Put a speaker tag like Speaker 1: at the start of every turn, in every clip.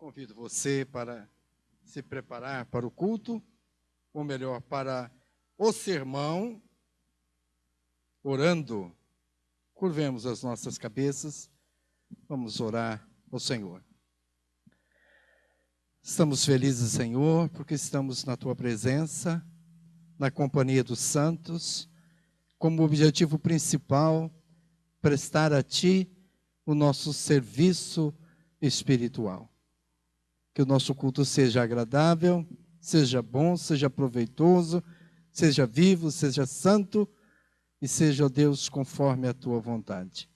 Speaker 1: Convido você para se preparar para o culto, ou melhor, para o sermão, orando. Curvemos as nossas cabeças, vamos orar ao Senhor. Estamos felizes, Senhor, porque estamos na Tua presença, na companhia dos santos, como objetivo principal, prestar a Ti o nosso serviço espiritual. Que o nosso culto seja agradável, seja bom, seja proveitoso, seja vivo, seja santo e seja, ó Deus, conforme a Tua vontade.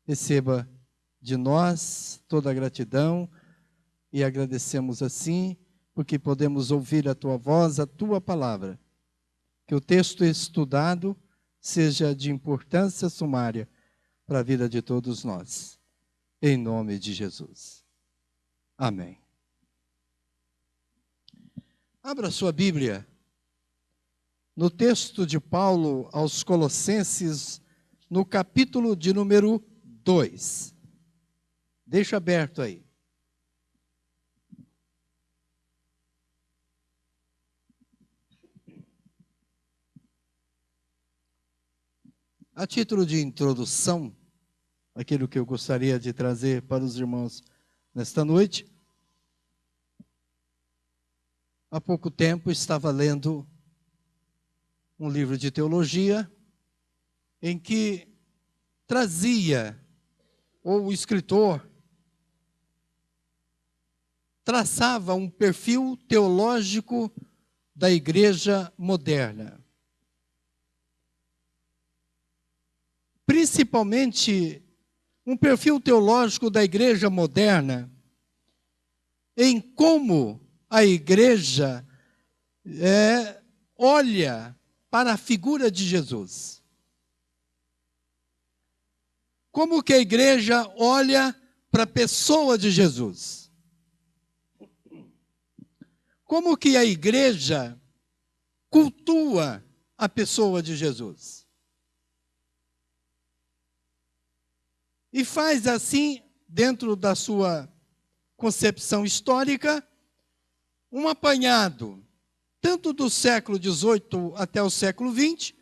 Speaker 1: Receba de nós toda a gratidão e agradecemos assim, porque podemos ouvir a Tua voz, a Tua palavra. Que o texto estudado seja de importância sumária para a vida de todos nós. Em nome de Jesus. Amém. Abra sua Bíblia no texto de Paulo aos Colossenses, no capítulo de número 2. Deixa aberto aí. A título de introdução, aquilo que eu gostaria de trazer para os irmãos nesta noite. Há pouco tempo estava lendo um livro de teologia em que trazia, ou o escritor traçava um perfil teológico da igreja moderna. Principalmente um perfil teológico da igreja moderna em como a igreja olha para a figura de Jesus. Como que a igreja olha para a pessoa de Jesus? Como que a igreja cultua a pessoa de Jesus? E faz assim, dentro da sua concepção histórica, um apanhado, tanto do século XVIII até o século XX,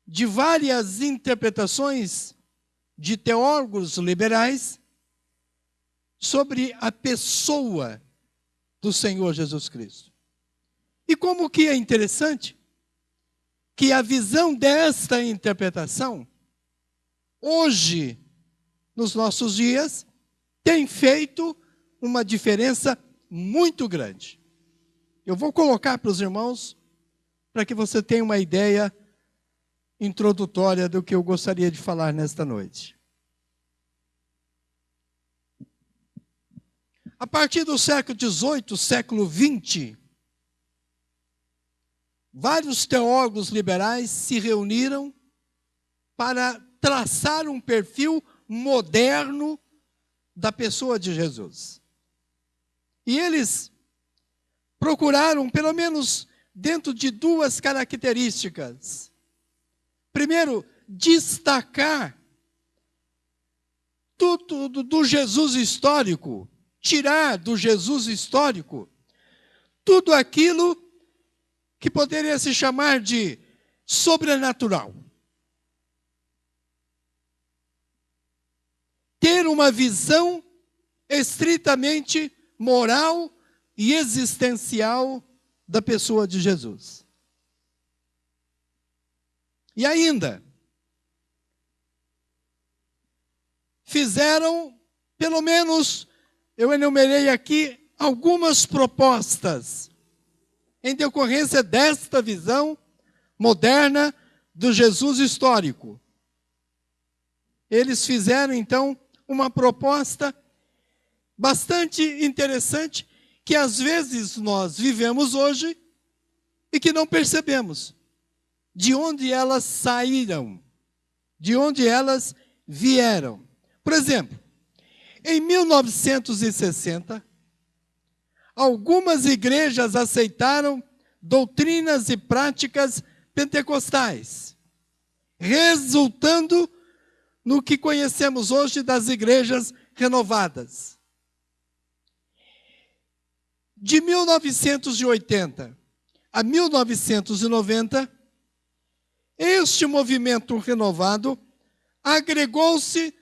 Speaker 1: de várias interpretações de teólogos liberais sobre a pessoa do Senhor Jesus Cristo. E como que é interessante que a visão desta interpretação, hoje, nos nossos dias, tem feito uma diferença muito grande. Eu vou colocar para os irmãos, para que você tenha uma ideia introdutória do que eu gostaria de falar nesta noite. A partir do século XVIII, século XX, vários teólogos liberais se reuniram para traçar um perfil moderno da pessoa de Jesus. E eles procuraram, pelo menos dentro de duas características. Primeiro, destacar tudo do Jesus histórico, tirar do Jesus histórico tudo aquilo que poderia se chamar de sobrenatural. Ter uma visão estritamente moral e existencial da pessoa de Jesus. E ainda, fizeram, pelo menos, eu enumerei aqui, algumas propostas em decorrência desta visão moderna do Jesus histórico. Eles fizeram, então, uma proposta bastante interessante, que às vezes nós vivemos hoje e que não percebemos de onde elas saíram, de onde elas vieram. Por exemplo, em 1960, algumas igrejas aceitaram doutrinas e práticas pentecostais, resultando no que conhecemos hoje das igrejas renovadas. De 1980 a 1990, este movimento renovado agregou-se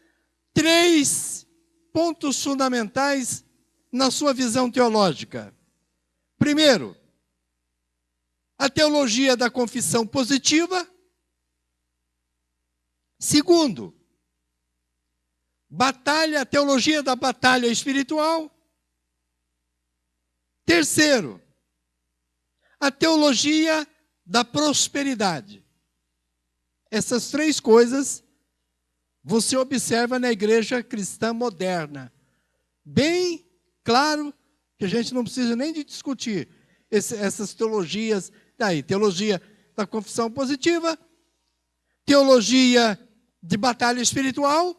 Speaker 1: 3 pontos fundamentais na sua visão teológica. Primeiro, a teologia da confissão positiva. Segundo, a teologia da batalha espiritual. Terceiro, a teologia da prosperidade. Essas 3 coisas você observa na igreja cristã moderna. Bem claro que a gente não precisa nem de discutir essas teologias daí. Teologia da confissão positiva, teologia de batalha espiritual.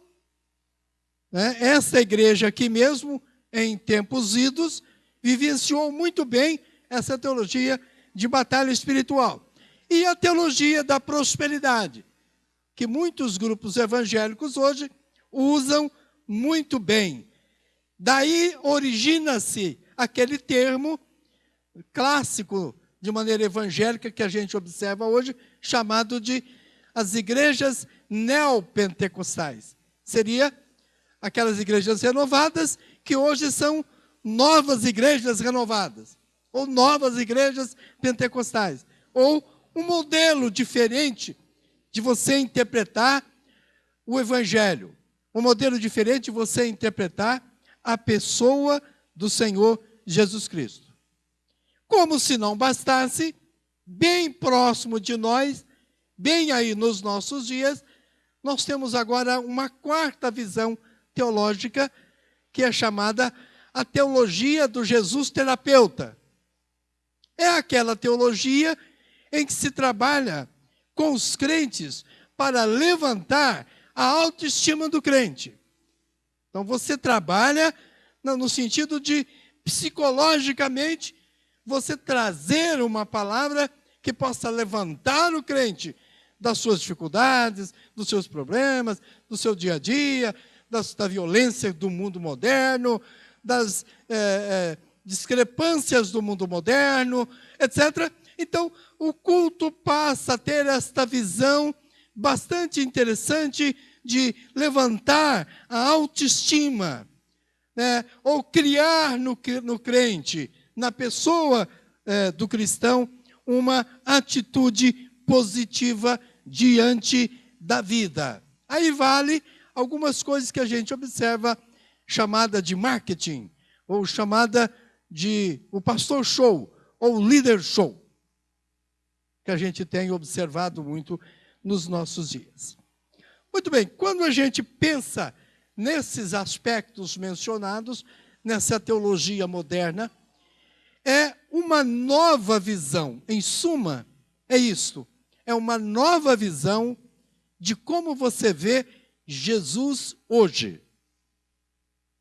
Speaker 1: Né? Essa igreja aqui mesmo, em tempos idos, vivenciou muito bem essa teologia de batalha espiritual. E a teologia da prosperidade, que muitos grupos evangélicos hoje usam muito bem. Daí origina-se aquele termo clássico, de maneira evangélica, que a gente observa hoje, chamado de as igrejas neopentecostais. Seria aquelas igrejas renovadas que hoje são novas igrejas renovadas, ou novas igrejas pentecostais, ou um modelo diferente de você interpretar o evangelho, um modelo diferente de você interpretar a pessoa do Senhor Jesus Cristo. Como se não bastasse, bem próximo de nós, bem aí nos nossos dias, nós temos agora uma 4ª visão teológica, que é chamada a teologia do Jesus terapeuta. É aquela teologia em que se trabalha com os crentes para levantar a autoestima do crente. Então você trabalha no sentido de, psicologicamente, você trazer uma palavra que possa levantar o crente das suas dificuldades, dos seus problemas, do seu dia a dia, da violência do mundo moderno, das discrepâncias do mundo moderno, etc. Então, o culto passa a ter esta visão bastante interessante de levantar a autoestima, né? Ou criar no crente, na pessoa do cristão, uma atitude positiva diante da vida. Aí vale algumas coisas que a gente observa, chamada de marketing, ou chamada de o pastor show, ou líder show, que a gente tem observado muito nos nossos dias. Muito bem, quando a gente pensa nesses aspectos mencionados, nessa teologia moderna, é uma nova visão. Em suma, é isto. É uma nova visão de como você vê Jesus hoje.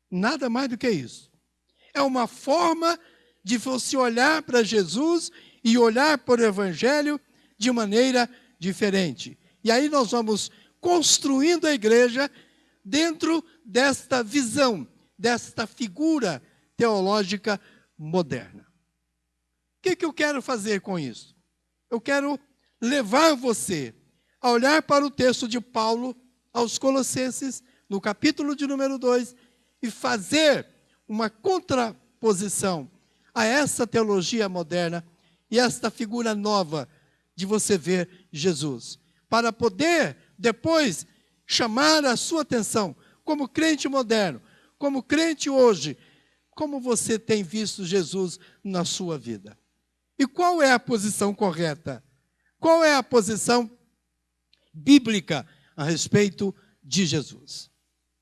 Speaker 1: Nada mais do que isso. É uma forma de você olhar para Jesus e olhar para o Evangelho de maneira diferente. E aí nós vamos construindo a igreja dentro desta visão, desta figura teológica moderna. O que eu quero fazer com isso? Eu quero levar você a olhar para o texto de Paulo aos Colossenses, no capítulo de número 2, e fazer uma contraposição a essa teologia moderna e esta figura nova de você ver Jesus, para poder depois chamar a sua atenção como crente moderno, como crente hoje, como você tem visto Jesus na sua vida. E qual é a posição correta? Qual é a posição bíblica a respeito de Jesus?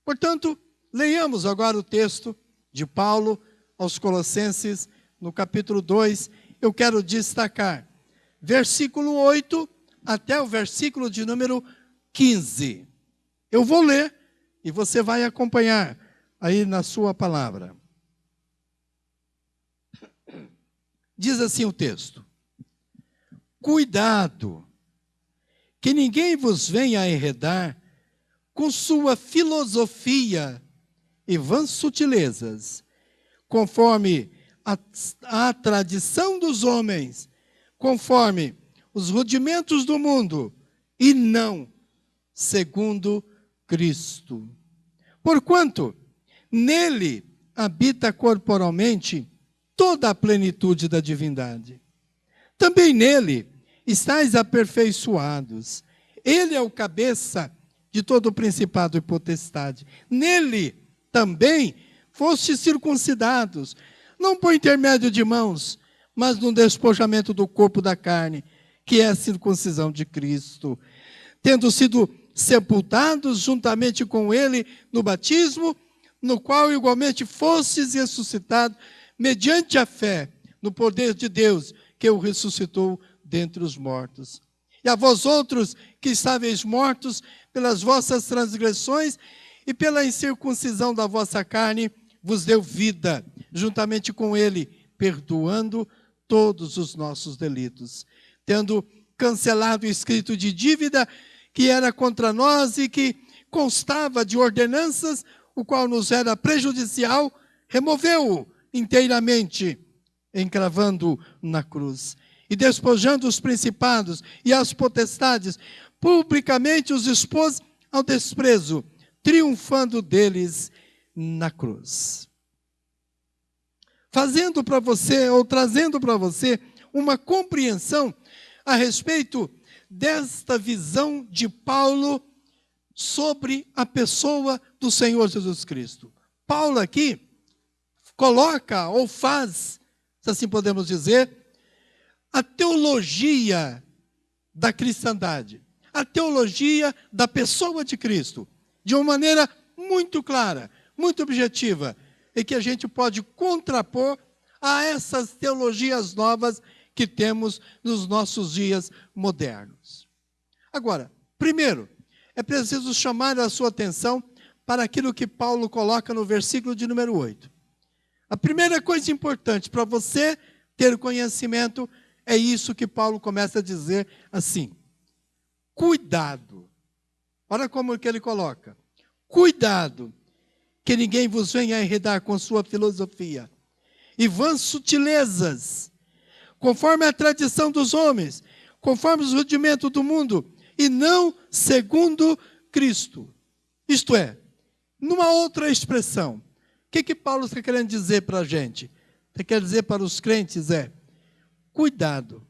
Speaker 1: Portanto, leiamos agora o texto de Paulo aos Colossenses, no capítulo 2. Eu quero destacar versículo 8 até o versículo de número 15. Eu vou ler e você vai acompanhar aí na sua palavra. Diz assim o texto: cuidado, que ninguém vos venha enredar com sua filosofia e vãs sutilezas, conforme a, a tradição dos homens, conforme os rudimentos do mundo, e não segundo Cristo. Porquanto nele habita corporalmente toda a plenitude da divindade. Também nele estáis aperfeiçoados. Ele é o cabeça de todo o principado e potestade. Nele também fostes circuncidados, não por intermédio de mãos, mas no despojamento do corpo da carne, que é a circuncisão de Cristo, tendo sido sepultados juntamente com ele no batismo, no qual igualmente fostes ressuscitados, mediante a fé no poder de Deus, que o ressuscitou dentre os mortos. E a vós outros, que estáveis mortos pelas vossas transgressões e pela incircuncisão da vossa carne, vos deu vida, juntamente com ele, perdoando todos os nossos delitos, tendo cancelado o escrito de dívida que era contra nós e que constava de ordenanças, o qual nos era prejudicial, removeu-o inteiramente, encravando-o na cruz. E despojando os principados e as potestades, publicamente os expôs ao desprezo, triunfando deles na cruz. Fazendo para você, ou trazendo para você, uma compreensão a respeito desta visão de Paulo sobre a pessoa do Senhor Jesus Cristo. Paulo aqui coloca, ou faz, se assim podemos dizer, a teologia da cristandade, a teologia da pessoa de Cristo, de uma maneira muito clara, muito objetiva, e que a gente pode contrapor a essas teologias novas que temos nos nossos dias modernos. Agora, primeiro, é preciso chamar a sua atenção para aquilo que Paulo coloca no versículo de número 8. A primeira coisa importante para você ter conhecimento é isso que Paulo começa a dizer assim: cuidado. Olha como que ele coloca: cuidado, que ninguém vos venha a enredar com sua filosofia e vãs sutilezas, conforme a tradição dos homens, conforme os rudimentos do mundo, e não segundo Cristo. Isto é, numa outra expressão, o que Paulo está querendo dizer para a gente? Ele quer dizer para os crentes cuidado.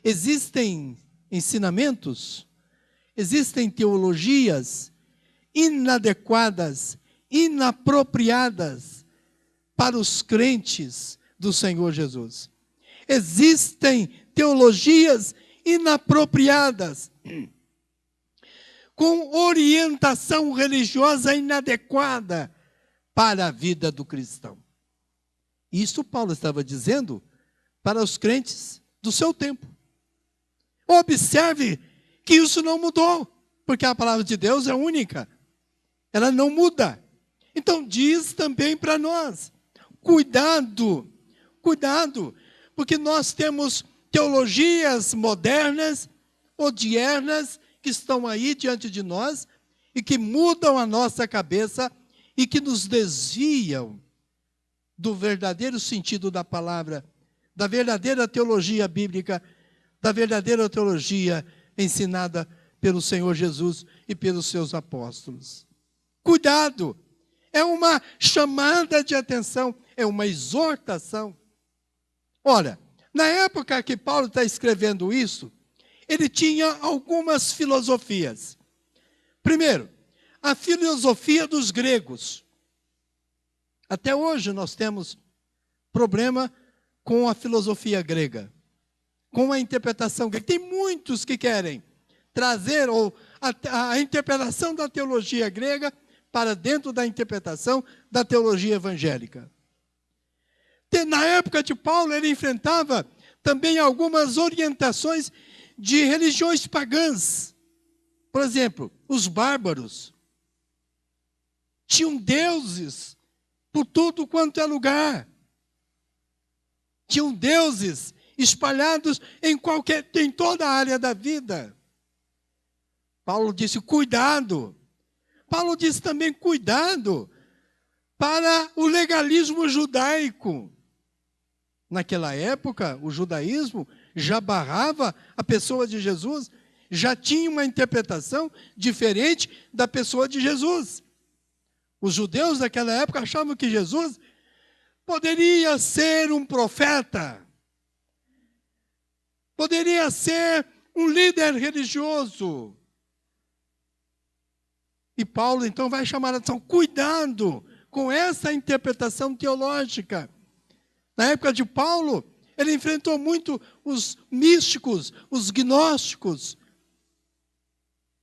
Speaker 1: Existem ensinamentos, existem teologias inadequadas, inapropriadas para os crentes do Senhor Jesus. Existem teologias inapropriadas, com orientação religiosa inadequada para a vida do cristão. Isso Paulo estava dizendo para os crentes do seu tempo. Observe que isso não mudou, porque a palavra de Deus é única. Ela não muda. Então diz também para nós: cuidado, cuidado, porque nós temos teologias modernas, odiernas, que estão aí diante de nós e que mudam a nossa cabeça e que nos desviam do verdadeiro sentido da palavra, da verdadeira teologia bíblica, da verdadeira teologia ensinada pelo Senhor Jesus e pelos seus apóstolos. Cuidado! É uma chamada de atenção, é uma exortação. Olha, na época que Paulo está escrevendo isso, ele tinha algumas filosofias. Primeiro, a filosofia dos gregos. Até hoje nós temos problema com a filosofia grega, com a interpretação grega. Tem muitos que querem trazer a interpretação da teologia grega para dentro da interpretação da teologia evangélica. Na época de Paulo, ele enfrentava também algumas orientações de religiões pagãs. Por exemplo, os bárbaros tinham deuses por tudo quanto é lugar. Tinham deuses espalhados em toda a área da vida. Paulo disse: cuidado. Paulo disse também: cuidado para o legalismo judaico. Naquela época, o judaísmo já barrava a pessoa de Jesus, já tinha uma interpretação diferente da pessoa de Jesus. Os judeus daquela época achavam que Jesus poderia ser um profeta, poderia ser um líder religioso. E Paulo, então, vai chamar a atenção: cuidado com essa interpretação teológica. Na época de Paulo, ele enfrentou muito os místicos, os gnósticos.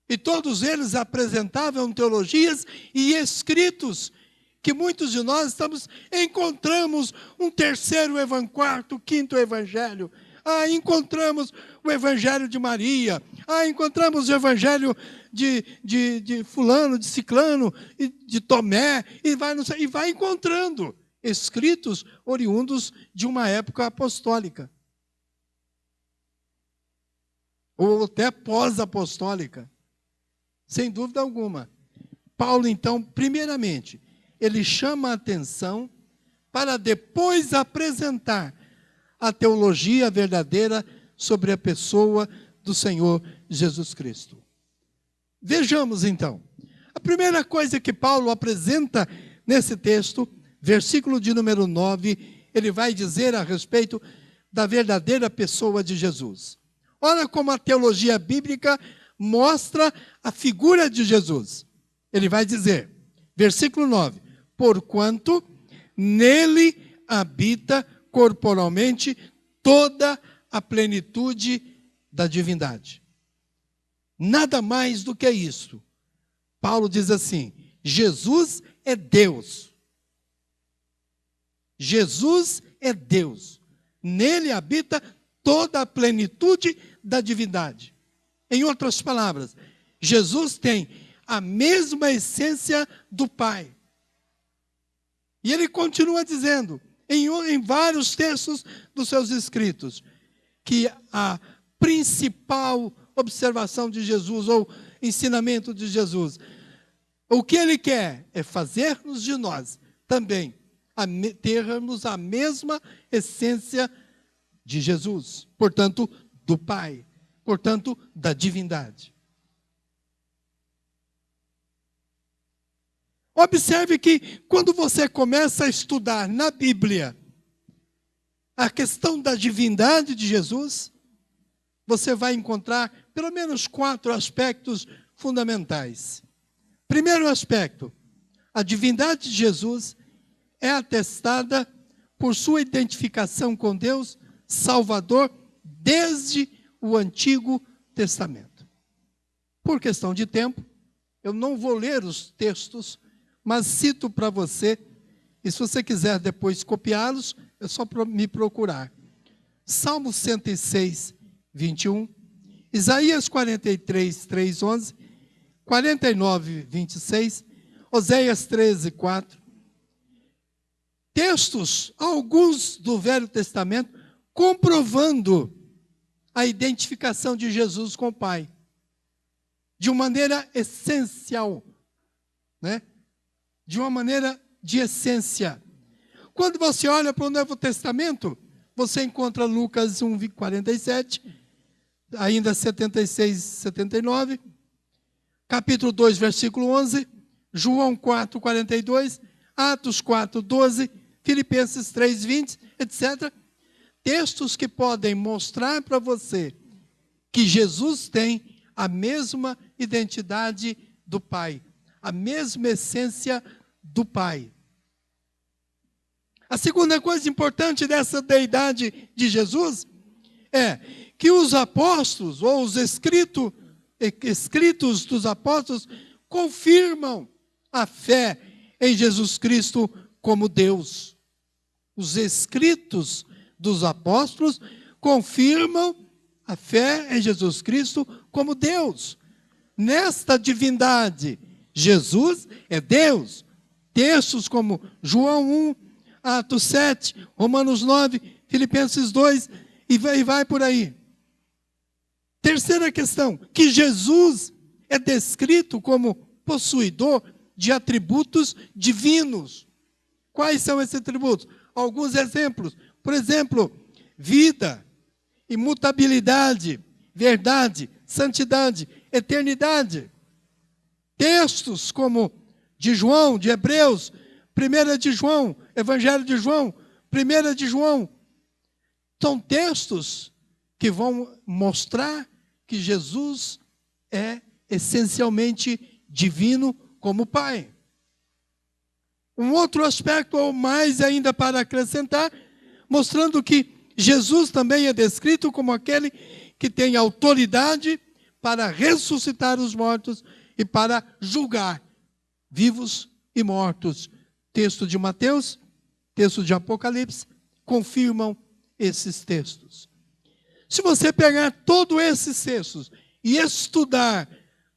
Speaker 1: E todos eles apresentavam teologias e escritos que muitos de nós encontramos um terceiro, quarto, quinto evangelho. Encontramos o evangelho de Maria. Encontramos o evangelho de fulano, de ciclano, de Tomé, e vai encontrando escritos oriundos de uma época apostólica. Ou até pós-apostólica. Sem dúvida alguma. Paulo, então, primeiramente, ele chama a atenção para depois apresentar a teologia verdadeira sobre a pessoa do Senhor Jesus Cristo. Vejamos, então. A primeira coisa que Paulo apresenta nesse texto, versículo de número 9, ele vai dizer a respeito da verdadeira pessoa de Jesus. Olha como a teologia bíblica mostra a figura de Jesus. Ele vai dizer, versículo 9, porquanto nele habita corporalmente toda a plenitude da divindade. Nada mais do que isso. Paulo diz assim: Jesus é Deus. Jesus é Deus. Nele habita toda a plenitude da divindade. Em outras palavras, Jesus tem a mesma essência do Pai. E ele continua dizendo, em vários textos dos seus escritos, que a principal observação de Jesus, ou ensinamento de Jesus, o que ele quer é fazer-nos de nós também termos a mesma essência de Jesus, portanto, do Pai, portanto, da divindade. Observe que quando você começa a estudar na Bíblia a questão da divindade de Jesus, você vai encontrar pelo menos 4 aspectos fundamentais. Primeiro aspecto, a divindade de Jesus é atestada por sua identificação com Deus Salvador desde o Antigo Testamento. Por questão de tempo, eu não vou ler os textos, mas cito para você, e se você quiser depois copiá-los, é só me procurar. Salmo 106, 21, Isaías 43, 3, 11, 49, 26, Oséias 13, 4. Textos, alguns do Velho Testamento, comprovando a identificação de Jesus com o Pai, de uma maneira essencial, né? De uma maneira de essência. Quando você olha para o Novo Testamento, você encontra Lucas 1, 47, ainda 76, 79, capítulo 2, versículo 11, João 4, 42, Atos 4, 12, Filipenses 3, 20, etc. Textos que podem mostrar para você que Jesus tem a mesma identidade do Pai, a mesma essência do Pai. A segunda coisa importante dessa deidade de Jesus é que os apóstolos, ou os escritos dos apóstolos, confirmam a fé em Jesus Cristo como Deus. Os escritos dos apóstolos confirmam a fé em Jesus Cristo como Deus. Nesta divindade, Jesus é Deus. Textos como João 1, Atos 7, Romanos 9, Filipenses 2, e vai por aí. Terceira questão, que Jesus é descrito como possuidor de atributos divinos. Quais são esses atributos? Alguns exemplos. Por exemplo, vida, imutabilidade, verdade, santidade, eternidade. Textos como de João, de Hebreus, 1 de João, Evangelho de João, 1 de João. São textos que vão mostrar que Jesus é essencialmente divino como Pai. Um outro aspecto, ou mais ainda para acrescentar, mostrando que Jesus também é descrito como aquele que tem autoridade para ressuscitar os mortos e para julgar vivos e mortos. Texto de Mateus, texto de Apocalipse, confirmam esses textos. Se você pegar todos esses textos e estudar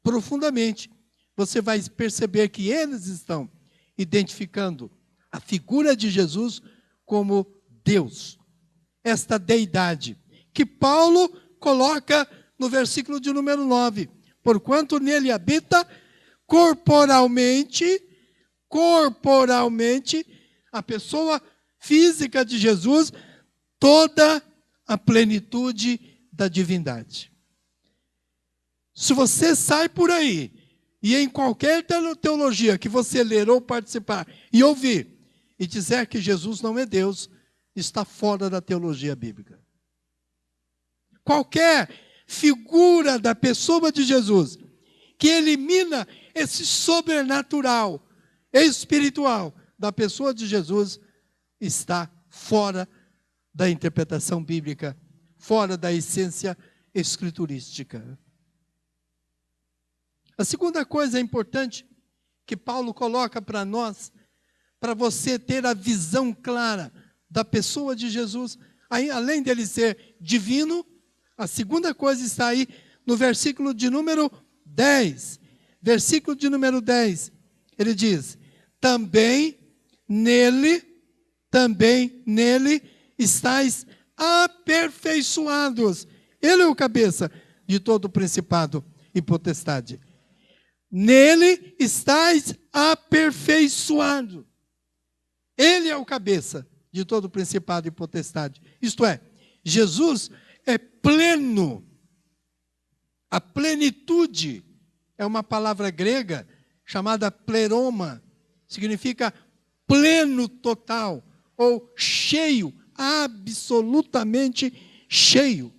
Speaker 1: profundamente, você vai perceber que eles estão identificando a figura de Jesus como Deus. Esta deidade, que Paulo coloca no versículo de número 9. Porquanto nele habita corporalmente, a pessoa física de Jesus, toda a plenitude da divindade. Se você sai por aí, e em qualquer teologia que você ler ou participar, e ouvir, e dizer que Jesus não é Deus, está fora da teologia bíblica. Qualquer figura da pessoa de Jesus, que elimina esse sobrenatural, espiritual, da pessoa de Jesus, está fora da interpretação bíblica, fora da essência escriturística. A segunda coisa importante que Paulo coloca para nós, para você ter a visão clara da pessoa de Jesus, além dele ser divino, a segunda coisa está aí no versículo de número 10. Versículo de número 10, ele diz: também nele estáis aperfeiçoados. Ele é o cabeça de todo o principado e potestade. Nele estáis aperfeiçoados. Ele é o cabeça de todo o principado e potestade. Isto é, Jesus é pleno. A plenitude é uma palavra grega chamada pleroma. Significa pleno total ou cheio, absolutamente cheio.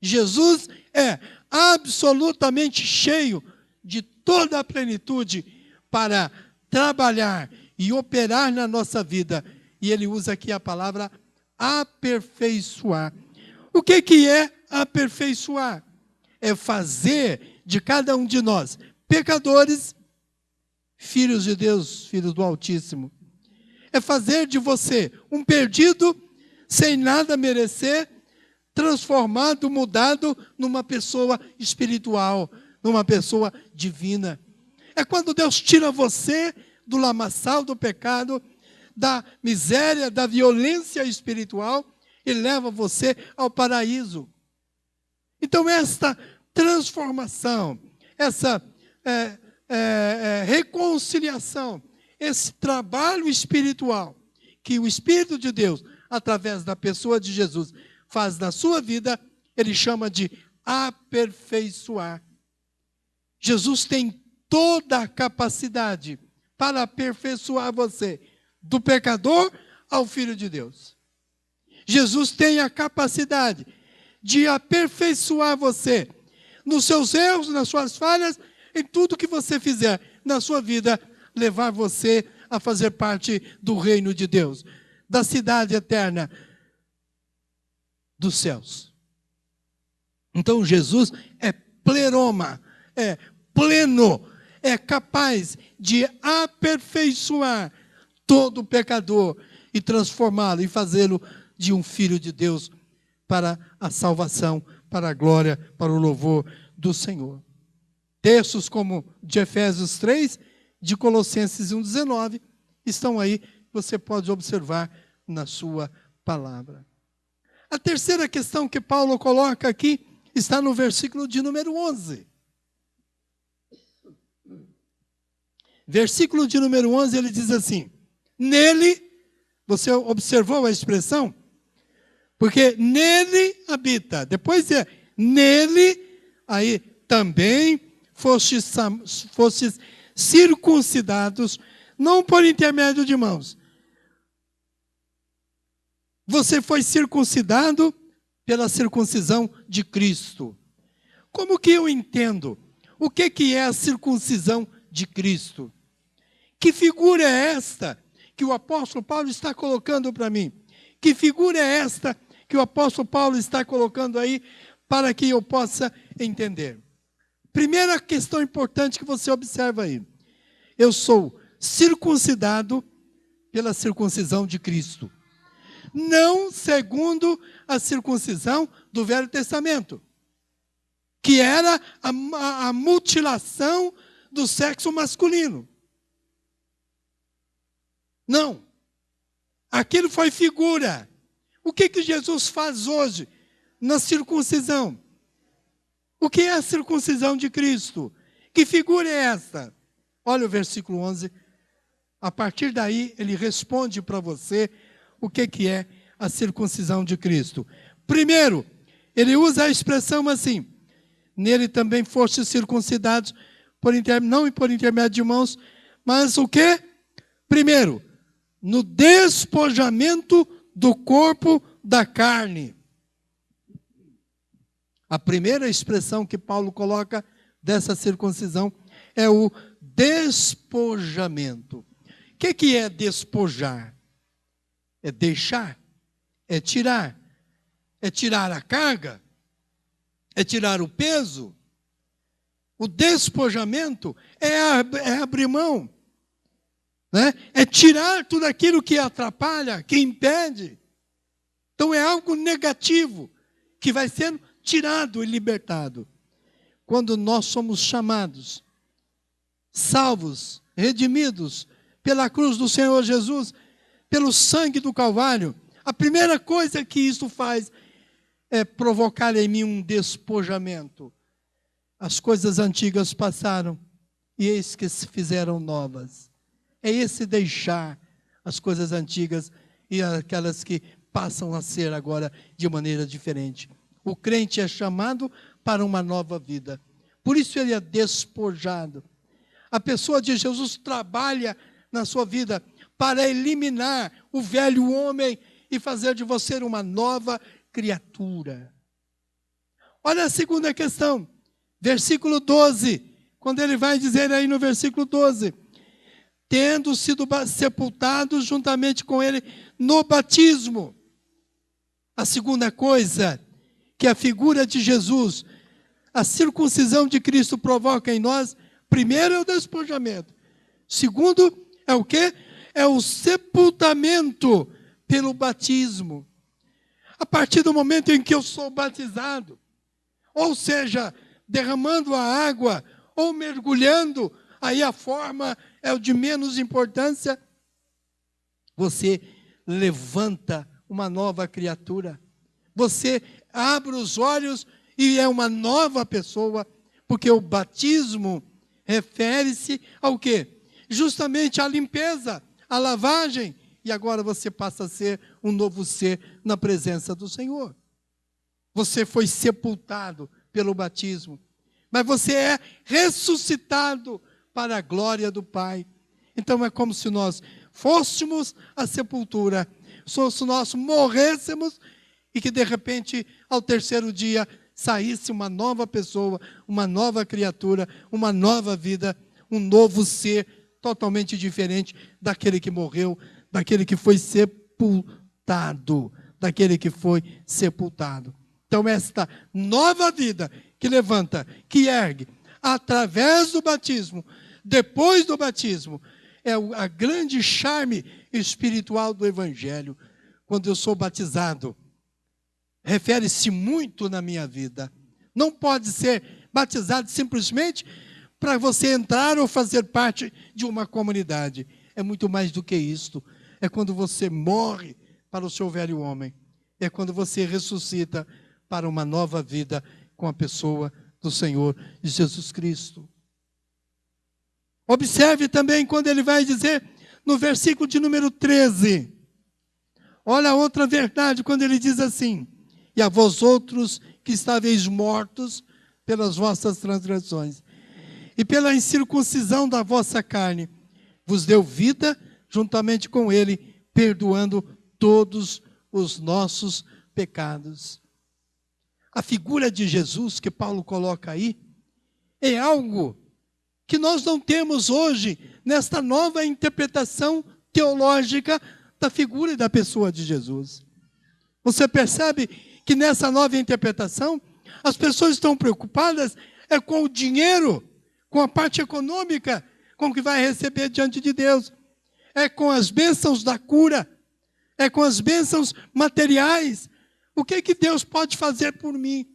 Speaker 1: Jesus é absolutamente cheio de toda a plenitude para trabalhar e operar na nossa vida. E ele usa aqui a palavra aperfeiçoar. O que é aperfeiçoar? É fazer de cada um de nós, pecadores, filhos de Deus, filhos do Altíssimo. É fazer de você um perdido, sem nada merecer, transformado, mudado numa pessoa espiritual, numa pessoa divina. É quando Deus tira você do lamaçal do pecado, da miséria, da violência espiritual e leva você ao paraíso. Então esta transformação, essa reconciliação, esse trabalho espiritual que o Espírito de Deus, através da pessoa de Jesus, faz na sua vida, ele chama de aperfeiçoar. Jesus tem toda a capacidade para aperfeiçoar você, do pecador ao Filho de Deus. Jesus tem a capacidade de aperfeiçoar você nos seus erros, nas suas falhas, em tudo que você fizer na sua vida, levar você a fazer parte do reino de Deus, da cidade eterna dos céus. Então Jesus é pleroma, é pleno, é capaz de aperfeiçoar todo pecador e transformá-lo e fazê-lo de um filho de Deus para a salvação, para a glória, para o louvor do Senhor. Textos como de Efésios 3, de Colossenses 1,19, estão aí, você pode observar na sua palavra. A terceira questão que Paulo coloca aqui está no versículo de número 11. Versículo de número 11, ele diz assim: nele Você observou a expressão? Porque nele habita. Depois nele, aí também fostes circuncidados, não por intermédio de mãos. Você foi circuncidado pela circuncisão de Cristo. Como que eu entendo? O que é a circuncisão de Cristo? Que figura é esta que o apóstolo Paulo está colocando para mim? Que figura é esta que o apóstolo Paulo está colocando aí para que eu possa entender? Primeira questão importante que você observa aí. Eu sou circuncidado pela circuncisão de Cristo. Não segundo a circuncisão do Velho Testamento, que era a mutilação do sexo masculino. Não. Aquilo foi figura. O que Jesus faz hoje na circuncisão? O que é a circuncisão de Cristo? Que figura é essa? Olha o versículo 11. A partir daí, ele responde para você o que é a circuncisão de Cristo. Primeiro, ele usa a expressão assim: nele também fostes circuncidados, não por intermédio de mãos, mas o quê? Primeiro, no despojamento do corpo da carne. A primeira expressão que Paulo coloca dessa circuncisão é o despojamento. O que é despojar? É deixar, é tirar a carga, é tirar o peso. O despojamento é abrir mão, né? É tirar tudo aquilo que atrapalha, que impede. Então é algo negativo que vai sendo tirado e libertado. Quando nós somos chamados, salvos, redimidos pela cruz do Senhor Jesus, pelo sangue do Calvário, a primeira coisa que isso faz é provocar em mim um despojamento. As coisas antigas passaram e eis que se fizeram novas. É esse deixar as coisas antigas e aquelas que passam a ser agora de maneira diferente. O crente é chamado para uma nova vida. Por isso ele é despojado. A pessoa de Jesus trabalha na sua vida para eliminar o velho homem e fazer de você uma nova criatura. Olha a segunda questão, versículo 12, quando ele vai dizer aí no versículo 12: tendo sido sepultados juntamente com ele no batismo. A segunda coisa que a figura de Jesus, a circuncisão de Cristo provoca em nós, primeiro é o despojamento. Segundo é o quê? É o sepultamento pelo batismo. A partir do momento em que eu sou batizado, ou seja, derramando a água, ou mergulhando, aí a forma é o de menos importância, você levanta uma nova criatura. Você abre os olhos e é uma nova pessoa, porque o batismo refere-se ao quê? Justamente à limpeza, à lavagem, e agora você passa a ser um novo ser na presença do Senhor. Você foi sepultado pelo batismo, mas você é ressuscitado para a glória do Pai. Então é como se nós fôssemos à sepultura, se nós morrêssemos e que de repente ao terceiro dia saísse uma nova pessoa, uma nova criatura, uma nova vida, um novo ser totalmente diferente daquele que morreu, daquele que foi sepultado, Então esta nova vida que levanta, que ergue, através do batismo, depois do batismo, é a grande charme espiritual do Evangelho. Quando eu sou batizado, refere-se muito na minha vida. Não pode ser batizado simplesmente para você entrar ou fazer parte de uma comunidade. É muito mais do que isto. É quando você morre para o seu velho homem. É quando você ressuscita para uma nova vida com a pessoa do Senhor Jesus Cristo. Observe também quando ele vai dizer no versículo de número 13, Olha a outra verdade quando ele diz assim: e a vós outros que estáveis mortos pelas vossas transgressões e pela incircuncisão da vossa carne, vos deu vida juntamente com ele, perdoando todos os nossos pecados. A figura de Jesus que Paulo coloca aí é algo que nós não temos hoje nesta nova interpretação teológica da figura e da pessoa de Jesus. Você percebe que nessa nova interpretação as pessoas estão preocupadas com o dinheiro, com a parte econômica, com o que vai receber diante de Deus, com as bênçãos da cura, com as bênçãos materiais. O que Deus pode fazer por mim?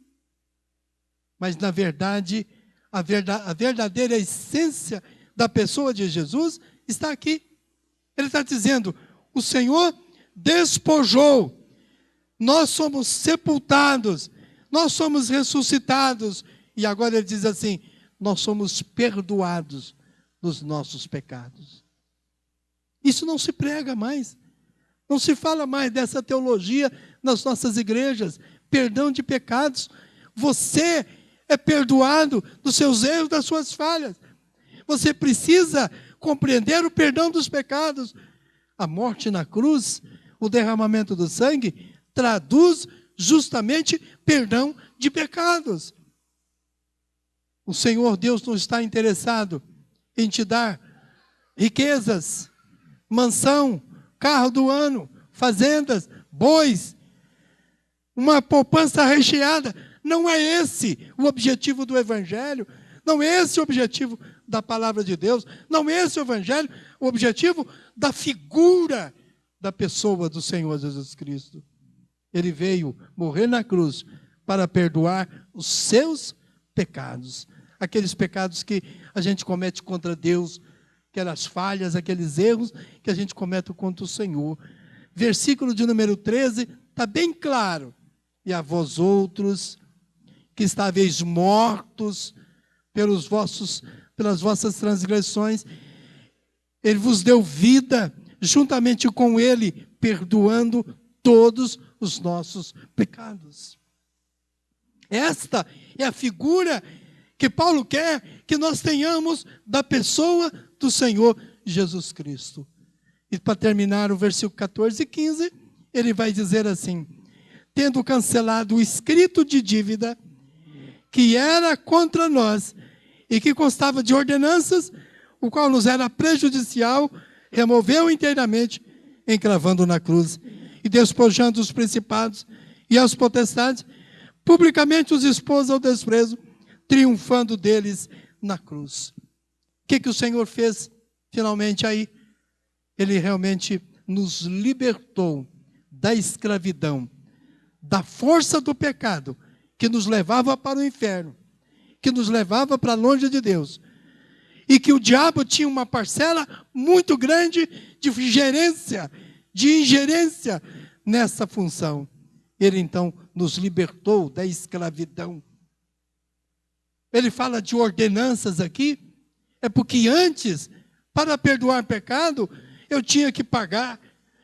Speaker 1: Mas, na verdade, a verdadeira essência da pessoa de Jesus está aqui. Ele está dizendo: o Senhor despojou, nós somos sepultados, nós somos ressuscitados, e agora ele diz assim: nós somos perdoados dos nossos pecados. Isso não se prega mais, não se fala mais dessa teologia nas nossas igrejas, perdão de pecados. Você é perdoado dos seus erros, das suas falhas. Você precisa compreender o perdão dos pecados. A morte na cruz, o derramamento do sangue, traduz justamente perdão de pecados. O Senhor Deus não está interessado em te dar riquezas, mansão, carro do ano, fazendas, bois, uma poupança recheada. Não é esse o objetivo do Evangelho, não é esse o objetivo da palavra de Deus, não é esse o Evangelho, o objetivo da figura da pessoa do Senhor Jesus Cristo. Ele veio morrer na cruz para perdoar os seus pecados, aqueles pecados que a gente comete contra Deus, aquelas falhas, aqueles erros que a gente comete contra o Senhor. Versículo de número 13 está bem claro: e a vós outros que estáveis mortos pelas vossas transgressões, ele vos deu vida, juntamente com ele, perdoando todos os nossos pecados. Esta é a figura que Paulo quer que nós tenhamos da pessoa do Senhor Jesus Cristo. E para terminar, o versículo 14 e 15, ele vai dizer assim: tendo cancelado o escrito de dívida que era contra nós e que constava de ordenanças, o qual nos era prejudicial, removeu inteiramente, encravando na cruz, e despojando os principados e as potestades, publicamente os expôs ao desprezo, triunfando deles na cruz. O que o Senhor fez finalmente aí? Ele realmente nos libertou da escravidão, da força do pecado, que nos levava para o inferno, que nos levava para longe de Deus, e que o diabo tinha uma parcela muito grande de gerência, de ingerência nessa função. Ele então nos libertou da escravidão. Ele fala de ordenanças aqui, é porque antes, para perdoar pecado, eu tinha que pagar,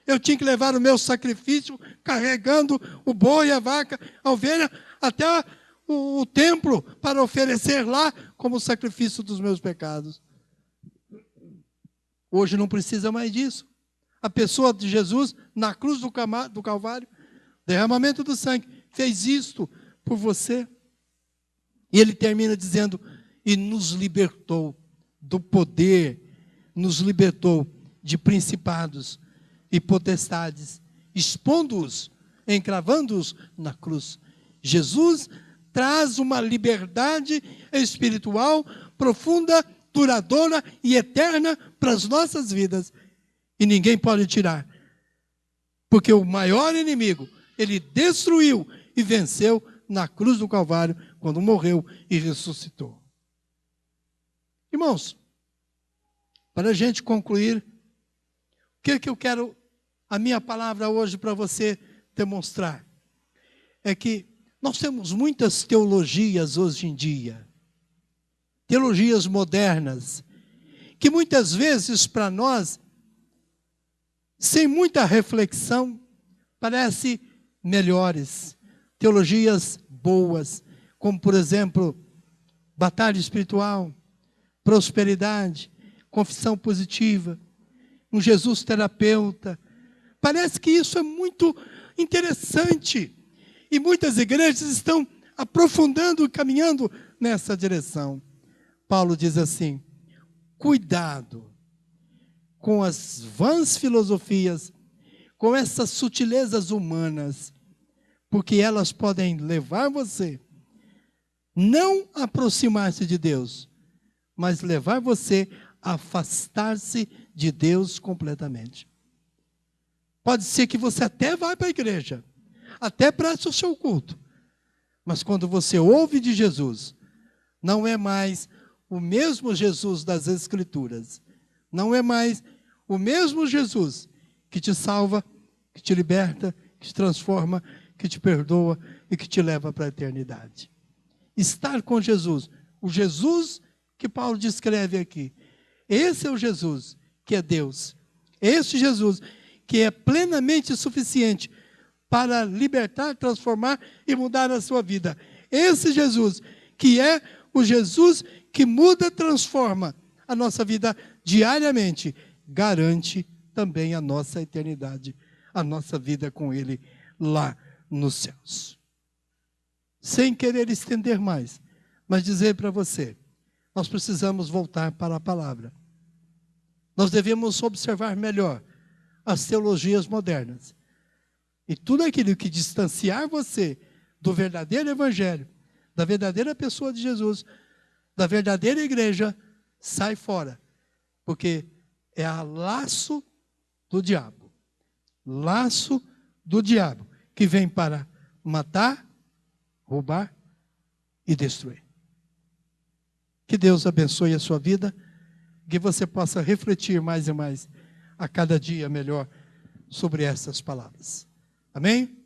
Speaker 1: eu tinha que levar o meu sacrifício, carregando o boi, a vaca, a ovelha, até o templo, para oferecer lá como sacrifício dos meus pecados. Hoje não precisa mais disso. A pessoa de Jesus, na cruz do Calvário, derramamento do sangue, fez isto por você. E ele termina dizendo: e nos libertou do poder, nos libertou de principados e potestades, expondo-os, encravando-os na cruz. Jesus traz uma liberdade espiritual profunda, duradoura e eterna para as nossas vidas. E ninguém pode tirar. Porque o maior inimigo, ele destruiu e venceu na cruz do Calvário, quando morreu e ressuscitou. Irmãos, para a gente concluir, o que eu quero, a minha palavra hoje para você demonstrar, é que nós temos muitas teologias hoje em dia, teologias modernas, que muitas vezes para nós, sem muita reflexão, parece melhores, teologias boas, como por exemplo, batalha espiritual, prosperidade, confissão positiva, um Jesus terapeuta. Parece que isso é muito interessante. E muitas igrejas estão aprofundando e caminhando nessa direção. Paulo diz assim: cuidado com as vãs filosofias, com essas sutilezas humanas, porque elas podem levar você não a aproximar-se de Deus, mas levar você a afastar-se de Deus completamente. Pode ser que você até vá para a igreja, até preste o seu culto, mas quando você ouve de Jesus, não é mais o mesmo Jesus das Escrituras, não é mais o mesmo Jesus que te salva, que te liberta, que te transforma, que te perdoa e que te leva para a eternidade. Estar com Jesus, o Jesus que Paulo descreve aqui, esse é o Jesus que é Deus, esse Jesus que é plenamente suficiente para libertar, transformar e mudar a sua vida. Esse Jesus que é o Jesus que muda, transforma a nossa vida diariamente, garante também a nossa eternidade, a nossa vida com Ele lá nos céus. Sem querer estender mais, mas dizer para você, nós precisamos voltar para a palavra. Nós devemos observar melhor as teologias modernas. E tudo aquilo que distanciar você do verdadeiro evangelho, da verdadeira pessoa de Jesus, da verdadeira igreja, sai fora. Porque é a laço do diabo. Laço do diabo, que vem para matar, roubar e destruir. Que Deus abençoe a sua vida, que você possa refletir mais e mais a cada dia melhor sobre essas palavras. Amém?